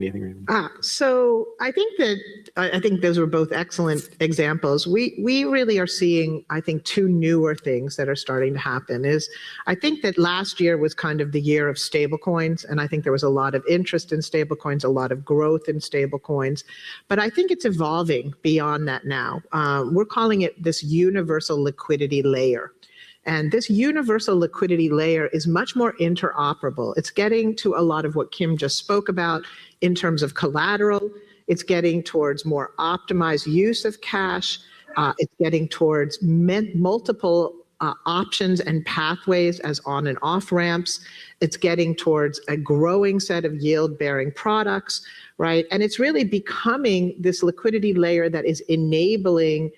anything? So I think those were both excellent examples. We really are seeing, I think, two newer things that are starting to happen. Is I think that last year was kind of the year of stablecoins, and I think there was a lot of interest in stablecoins, a lot of growth in stablecoins, but I think it's evolving beyond that now. We're calling it this universal liquidity layer. And this universal liquidity layer is much more interoperable. It's getting to a lot of what Kim just spoke about in terms of collateral. It's getting towards more optimized use of cash. It's getting towards multiple options and pathways as on and off ramps. It's getting towards a growing set of yield-bearing products, right? And it's really becoming this liquidity layer that is enabling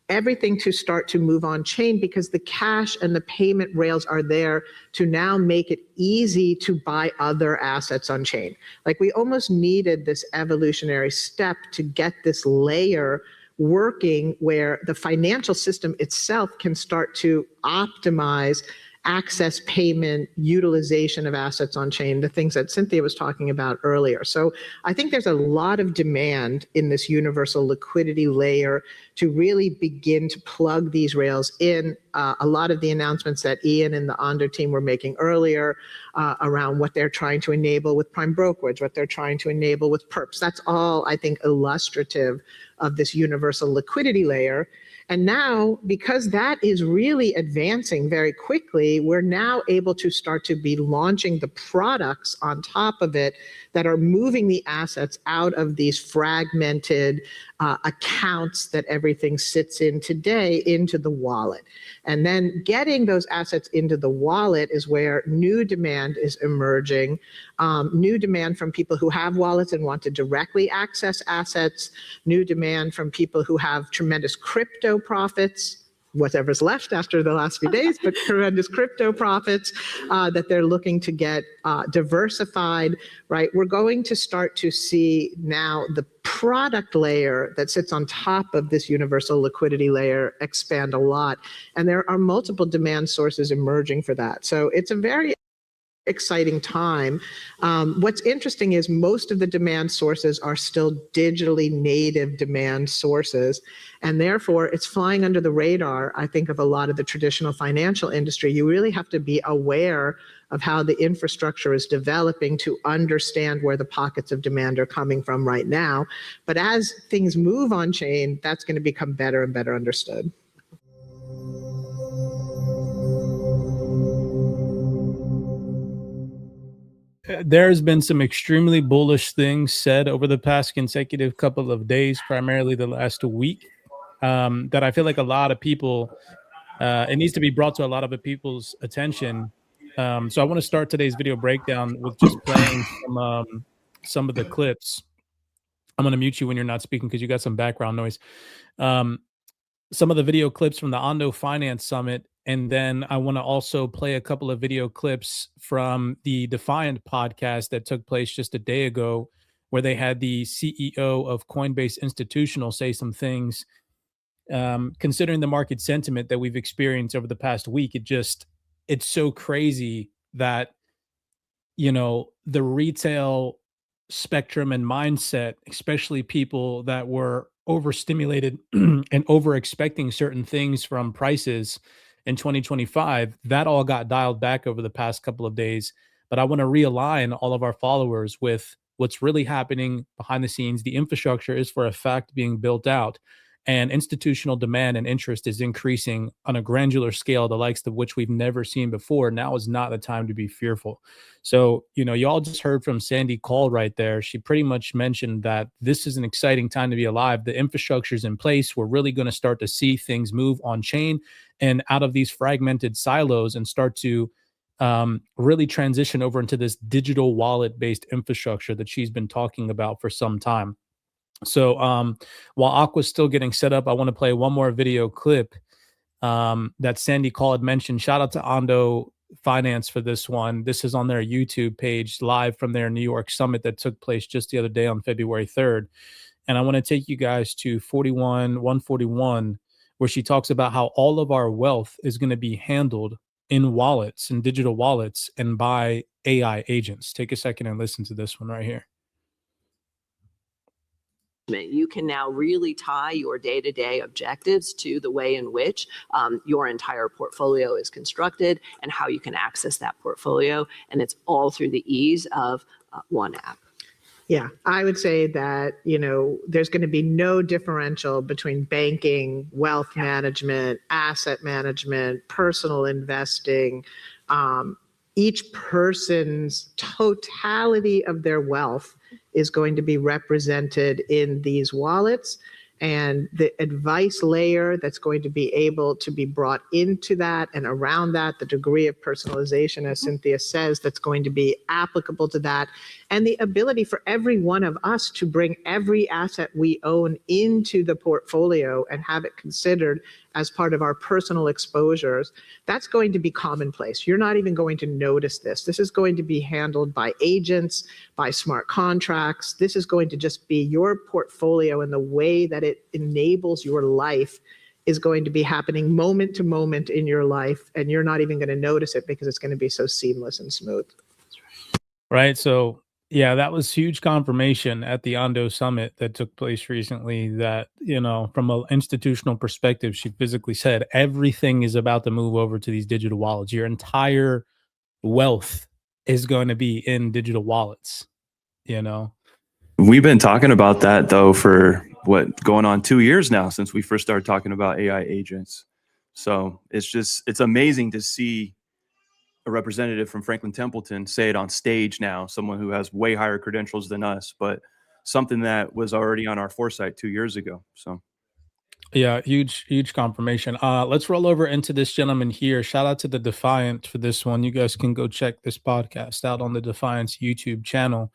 everything to start to move on chain, because the cash and the payment rails are there to now make it easy to buy other assets on chain. Like, we almost needed this evolutionary step to get this layer working where the financial system itself can start to optimize access, payment, utilization of assets on chain, the things that Cynthia was talking about earlier. So I think there's a lot of demand in this universal liquidity layer to really begin to plug these rails in. A lot of the announcements that Ian and the Ondo team were making earlier around what they're trying to enable with prime brokerage, what they're trying to enable with perps, that's all, I think, illustrative of this universal liquidity layer. And now, because that is really advancing very quickly, we're now able to start to be launching the products on top of it that are moving the assets out of these fragmented accounts that everything sits in today into the wallet. And then getting those assets into the wallet is where new demand is emerging, new demand from people who have wallets and want to directly access assets, new demand from people who have tremendous crypto profits, whatever's left after the last few days, but tremendous crypto profits that they're looking to get diversified, right? We're going to start to see now the product layer that sits on top of this universal liquidity layer expand a lot. And there are multiple demand sources emerging for that. So it's a very exciting time. What's interesting is most of the demand sources are still digitally native demand sources, and therefore it's flying under the radar, I think, of a lot of the traditional financial industry. You really have to be aware of how the infrastructure is developing to understand where the pockets of demand are coming from right now. But as things move on chain, that's going to become better and better understood. There's been some extremely bullish things said over the past consecutive couple of days, primarily the last week, that I feel like a lot of people, it needs to be brought to a lot of people's attention. So I want to start today's video breakdown with just playing some of the clips. I'm going to mute you when you're not speaking because you got some background noise. Some of the video clips from the Ondo Finance Summit. And then I want to also play a couple of video clips from the Defiant podcast that took place just a day ago, where they had the CEO of Coinbase Institutional say some things. Considering the market sentiment that we've experienced over the past week, it's so crazy that, you know, the retail spectrum and mindset, especially people that were overstimulated and over expecting certain things from prices in 2025, that all got dialed back over the past couple of days. But I want to realign all of our followers with what's really happening behind the scenes. The infrastructure is for a fact being built out, and institutional demand and interest is increasing on a granular scale, the likes of which we've never seen before. Now is not the time to be fearful. So, you know, you all just heard from Sandy Call right there. She pretty much mentioned that this is an exciting time to be alive. The infrastructure is in place. We're really going to start to see things move on chain and out of these fragmented silos and start to really transition over into this digital wallet-based infrastructure that she's been talking about for some time. So while Aqua's still getting set up, I want to play one more video clip that Sandy Call had mentioned. Shout out to Ondo Finance for this one. This is on their YouTube page, live from their New York summit that took place just the other day on February 3rd. And I want to take you guys to 141, where she talks about how all of our wealth is going to be handled in wallets and digital wallets and by AI agents. Take a second and listen to this one right here. You can now really tie your day-to-day objectives to the way in which your entire portfolio is constructed and how you can access that portfolio. And it's all through the ease of one app. Yeah, I would say that, there's going to be no differential between banking, wealth management, asset management, personal investing. Each person's totality of their wealth is going to be represented in these wallets. And the advice layer that's going to be able to be brought into that and around that, the degree of personalization, as Cynthia says, that's going to be applicable to that, and the ability for every one of us to bring every asset we own into the portfolio and have it considered as part of our personal exposures, that's going to be commonplace. You're not even going to notice this. This is going to be handled by agents, by smart contracts. This is going to just be your portfolio, and the way that it enables your life is going to be happening moment to moment in your life, and you're not even going to notice it because it's going to be so seamless and smooth. Right. So yeah, that was huge confirmation at the Ondo Summit that took place recently that, from an institutional perspective, she physically said everything is about to move over to these digital wallets. Your entire wealth is going to be in digital wallets, We've been talking about that, though, for going on 2 years now since we first started talking about AI agents. So it's amazing to see a representative from Franklin Templeton say it on stage now, someone who has way higher credentials than us, but something that was already on our foresight 2 years ago. So yeah, huge confirmation. Let's roll over into this gentleman here. Shout out to the Defiant for this one. You guys can go check this podcast out on the Defiance YouTube channel.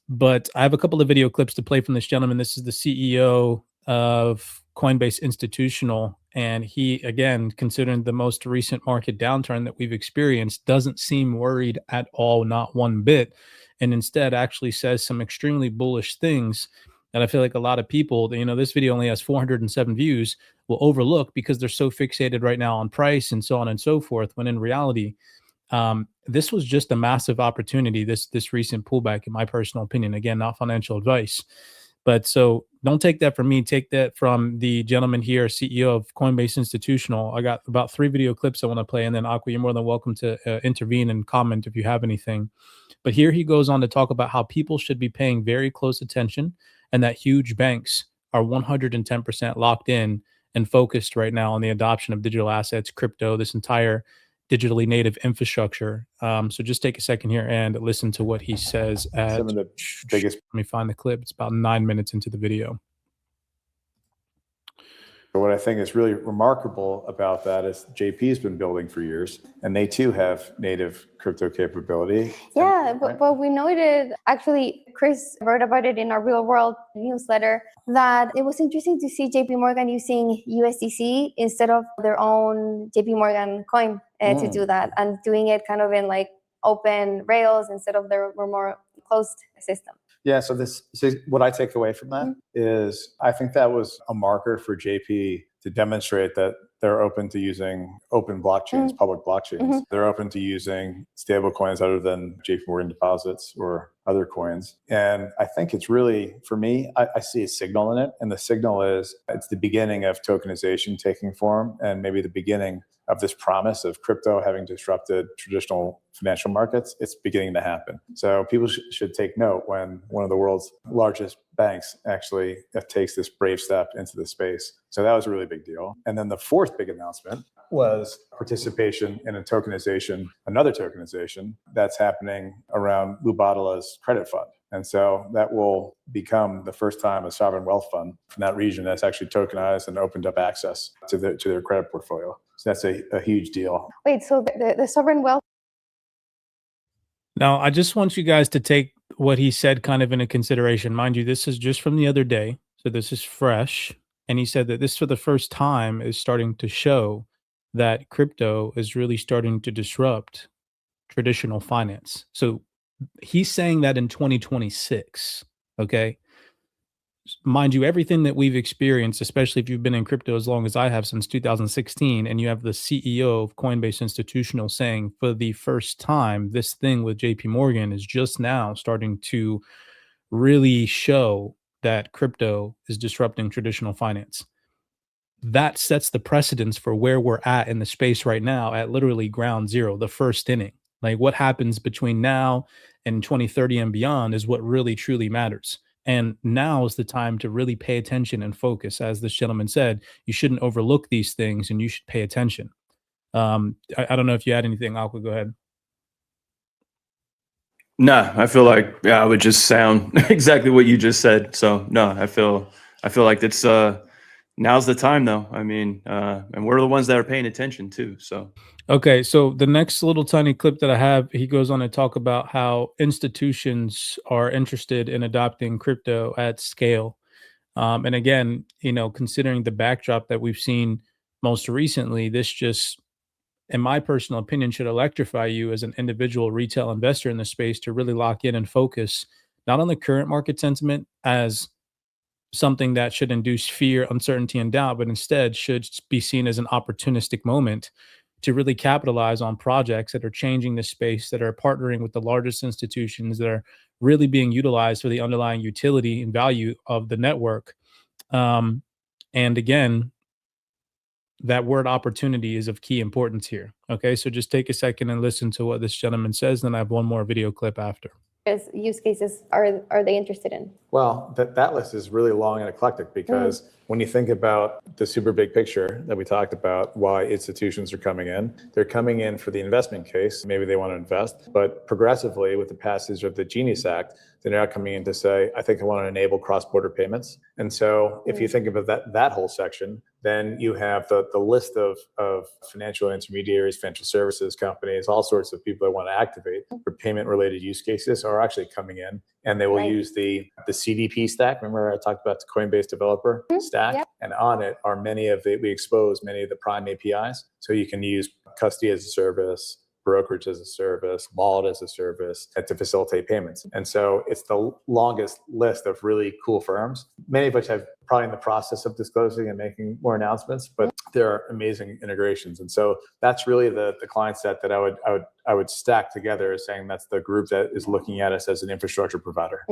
But I have a couple of video clips to play from this gentleman. This is the CEO of Coinbase Institutional. And he, again, considering the most recent market downturn that we've experienced, doesn't seem worried at all, not one bit. And instead actually says some extremely bullish things that I feel like a lot of people, this video only has 407 views, will overlook because they're so fixated right now on price and so on and so forth, when in reality, this was just a massive opportunity, this recent pullback, in my personal opinion. Again, not financial advice. But so don't take that from me. Take that from the gentleman here, CEO of Coinbase Institutional. I got about 3 video clips I want to play. And then, Aqua, you're more than welcome to intervene and comment if you have anything. But here he goes on to talk about how people should be paying very close attention, and that huge banks are 110% locked in and focused right now on the adoption of digital assets, crypto, this entire digitally native infrastructure. So just take a second here and listen to what he says. Some of the biggest. Let me find the clip. It's about 9 minutes into the video. But what I think is really remarkable about that is JP has been building for years, and they too have native crypto capability. Yeah, but we noted, actually, Chris wrote about it in our Real World newsletter, that it was interesting to see JP Morgan using USDC instead of their own JP Morgan coin to do that, and doing it kind of in like open rails instead of their more closed system. Yeah, so what I take away from that is I think that was a marker for JP to demonstrate that they're open to using open blockchains, public blockchains. They're open to using stable coins other than JP Morgan deposits or other coins. And I think it's really, for me, I see a signal in it. And the signal is it's the beginning of tokenization taking form, and maybe the beginning of this promise of crypto having disrupted traditional financial markets. It's beginning to happen. So people should take note when one of the world's largest banks actually takes this brave step into the space. So that was a really big deal. And then the fourth big announcement was participation in another tokenization that's happening around Mubadala's credit fund. And so that will become the first time a sovereign wealth fund from that region that's actually tokenized and opened up access to their credit portfolio. So that's a huge deal. Wait, so the sovereign wealth. Now, I just want you guys to take what he said kind of into consideration. Mind you, this is just from the other day, so this is fresh. And he said that this, for the first time, is starting to show that crypto is really starting to disrupt traditional finance. So he's saying that in 2026, okay? Mind you, everything that we've experienced, especially if you've been in crypto as long as I have, since 2016, and you have the CEO of Coinbase Institutional saying for the first time, this thing with JP Morgan is just now starting to really show that crypto is disrupting traditional finance. That sets the precedence for where we're at in the space right now at literally ground zero, the first inning. Like what happens between now and 2030 and beyond is what really truly matters. And now is the time to really pay attention and focus. As this gentleman said, you shouldn't overlook these things and you should pay attention. I don't know if you had anything, Aqua, go ahead. No, I feel like, yeah, I would just sound exactly what you just said. So no, I feel like it's now's the time though. I mean, and we're the ones that are paying attention too. So okay, so the next little tiny clip that I have, he goes on to talk about how institutions are interested in adopting crypto at scale. And again, considering the backdrop that we've seen most recently, this just, in my personal opinion, should electrify you as an individual retail investor in the space to really lock in and focus not on the current market sentiment as something that should induce fear, uncertainty, and doubt, but instead should be seen as an opportunistic moment to really capitalize on projects that are changing this space, that are partnering with the largest institutions, that are really being utilized for the underlying utility and value of the network. And again, that word opportunity is of key importance here. Okay, so just take a second and listen to what this gentleman says. Then I have one more video clip after. Use cases are they interested in? Well, that list is really long and eclectic because when you think about the super big picture that we talked about, why institutions are coming in, they're coming in for the investment case. Maybe they want to invest, but progressively with the passage of the Genius Act, they're now coming in to say, I think I want to enable cross-border payments. And so if you think about that whole section, then you have the list of financial intermediaries, financial services companies, all sorts of people that want to activate for payment-related use cases are actually coming in, and they will use the CDP stack. Remember I talked about the Coinbase developer stack? Yep. And on it are we expose many of the prime APIs. So you can use custody as a service, brokerage as a service, wallet as a service to facilitate payments. And so it's the longest list of really cool firms, many of which have probably in the process of disclosing and making more announcements, but there are amazing integrations. And so that's really the client set that I would stack together as saying that's the group that is looking at us as an infrastructure provider.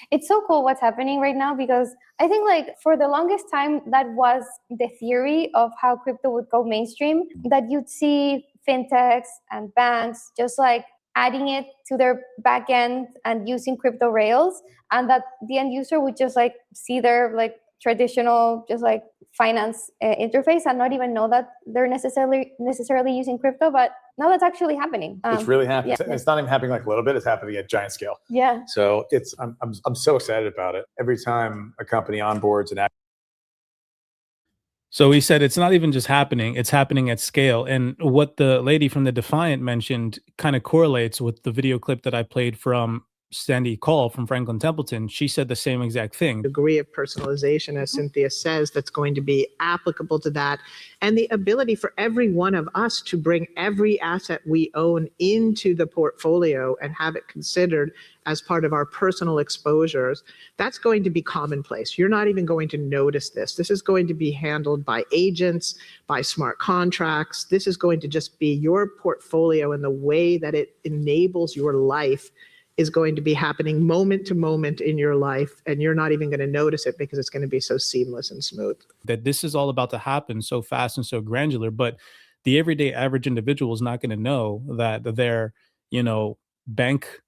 It's so cool what's happening right now, because I think like for the longest time, that was the theory of how crypto would go mainstream, that you'd see fintechs and banks just like adding it to their back end and using crypto rails, and that the end user would just like see their like traditional just like finance interface and not even know that they're necessarily using crypto. But now that's actually happening. It's really happening. Yeah. It's not even happening like a little bit, it's happening at giant scale. Yeah. So I'm so excited about it. Every time a company onboards and so he said it's not even just happening, it's happening at scale. And what the lady from the Defiant mentioned kind of correlates with the video clip that I played from Sandy Call from Franklin Templeton. She said the same exact thing. Degree of personalization, as Cynthia says, that's going to be applicable to that. And the ability for every one of us to bring every asset we own into the portfolio and have it considered as part of our personal exposures, that's going to be commonplace. You're not even going to notice this. This is going to be handled by agents, by smart contracts. This is going to just be your portfolio, and the way that it enables your life is going to be happening moment to moment in your life, and you're not even going to notice it because it's going to be so seamless and smooth. That this is all about to happen so fast and so granular, but the everyday average individual is not going to know that their, bank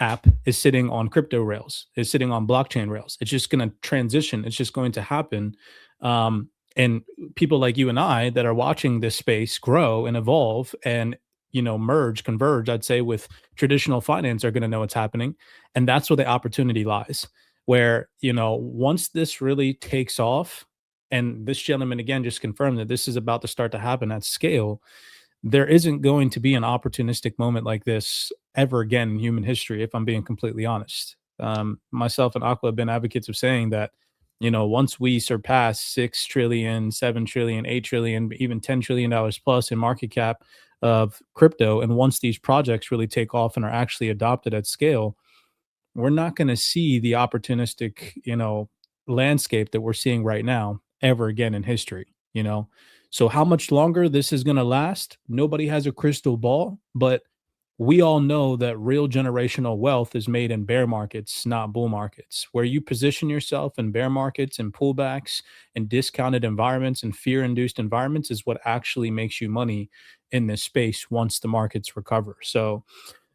app is sitting on crypto rails, is sitting on blockchain rails. It's just going to transition. It's just going to happen. And people like you and I that are watching this space grow and evolve and converge, I'd say, with traditional finance are going to know what's happening. And that's where the opportunity lies, where, once this really takes off, and this gentleman again just confirmed that this is about to start to happen at scale, there isn't going to be an opportunistic moment like this ever again in human history, if I'm being completely honest. Myself and Aqua have been advocates of saying that, once we surpass 6 trillion, 7 trillion, 8 trillion, even $10 trillion plus in market cap of crypto, and once these projects really take off and are actually adopted at scale, we're not going to see the opportunistic, landscape that we're seeing right now ever again in history, So how much longer this is going to last, nobody has a crystal ball, but we all know that real generational wealth is made in bear markets, not bull markets. Where you position yourself in bear markets and pullbacks and discounted environments and fear-induced environments is what actually makes you money in this space once the markets recover. So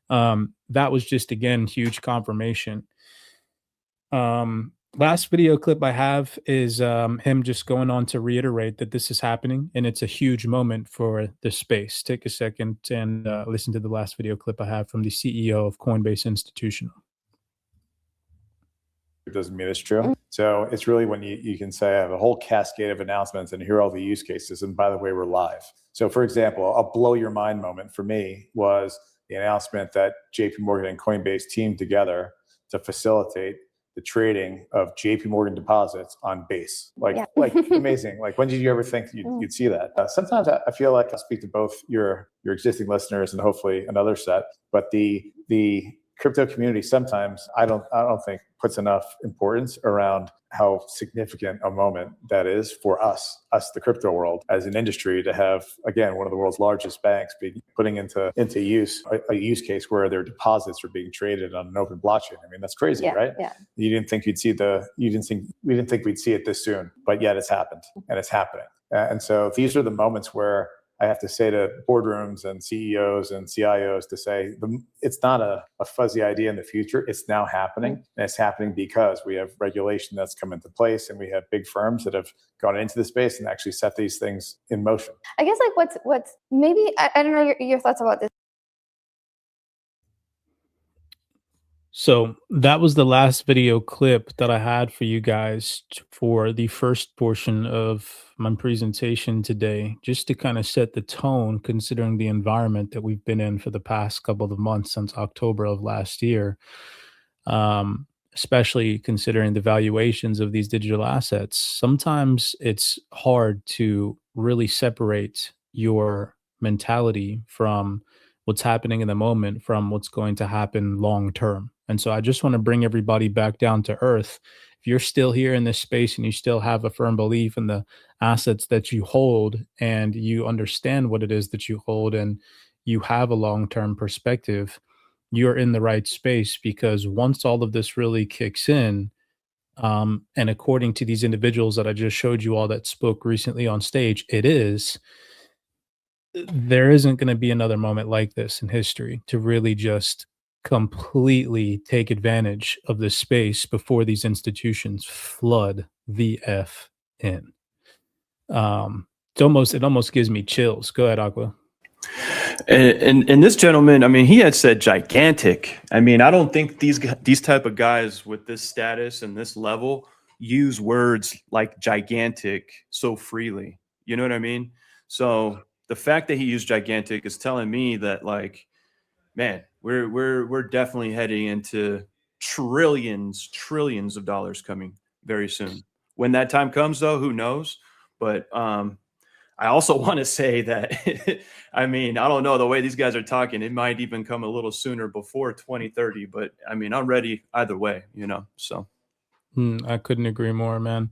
that was just, again, huge confirmation. Last video clip I have is him just going on to reiterate that this is happening and it's a huge moment for the space. Take a second and listen to the last video clip I have from the CEO of Coinbase Institutional. It doesn't mean it's true. So it's really when you can say, I have a whole cascade of announcements and here are all the use cases. And by the way, we're live. So for example, a blow your mind moment for me was the announcement that JP Morgan and Coinbase teamed together to facilitate the trading of JP Morgan deposits on Base. Like amazing. Like, when did you ever think you'd see that? Sometimes I feel like I speak to both your existing listeners and hopefully another set, but the crypto community sometimes I don't think puts enough importance around how significant a moment that is for us, the crypto world, as an industry, to have, again, one of the world's largest banks putting into use a use case where their deposits are being traded on an open blockchain. I mean, that's crazy, right? Yeah. We didn't think we'd see it this soon, but yet it's happened and it's happening. And so these are the moments where I have to say to boardrooms and CEOs and CIOs to say, it's not a fuzzy idea in the future. It's now happening. And it's happening because we have regulation that's come into place and we have big firms that have gone into the space and actually set these things in motion. I guess like what's maybe, I don't know your thoughts about this. So that was the last video clip that I had for you guys for the first portion of my presentation today, just to kind of set the tone considering the environment that we've been in for the past couple of months since October of last year, especially considering the valuations of these digital assets. Sometimes it's hard to really separate your mentality from what's happening in the moment from what's going to happen long term. And so I just want to bring everybody back down to earth. If you're still here in this space and you still have a firm belief in the assets that you hold and you understand what it is that you hold and you have a long-term perspective, you're in the right space, because once all of this really kicks in, and according to these individuals that I just showed you all that spoke recently on stage, there isn't going to be another moment like this in history to really just completely take advantage of this space before these institutions flood the F in. It almost gives me chills. Go ahead, Aqua. And this gentleman, I mean, he had said gigantic. I mean, I don't think these type of guys with this status and this level use words like gigantic so freely. You know what I mean? So the fact that he used gigantic is telling me that, like, man, we're definitely heading into trillions of dollars coming very soon. When that time comes, though, who knows? But I also want to say that, I mean, I don't know, the way these guys are talking, it might even come a little sooner before 2030. But I mean, I'm ready either way, you know, so. I couldn't agree more, man.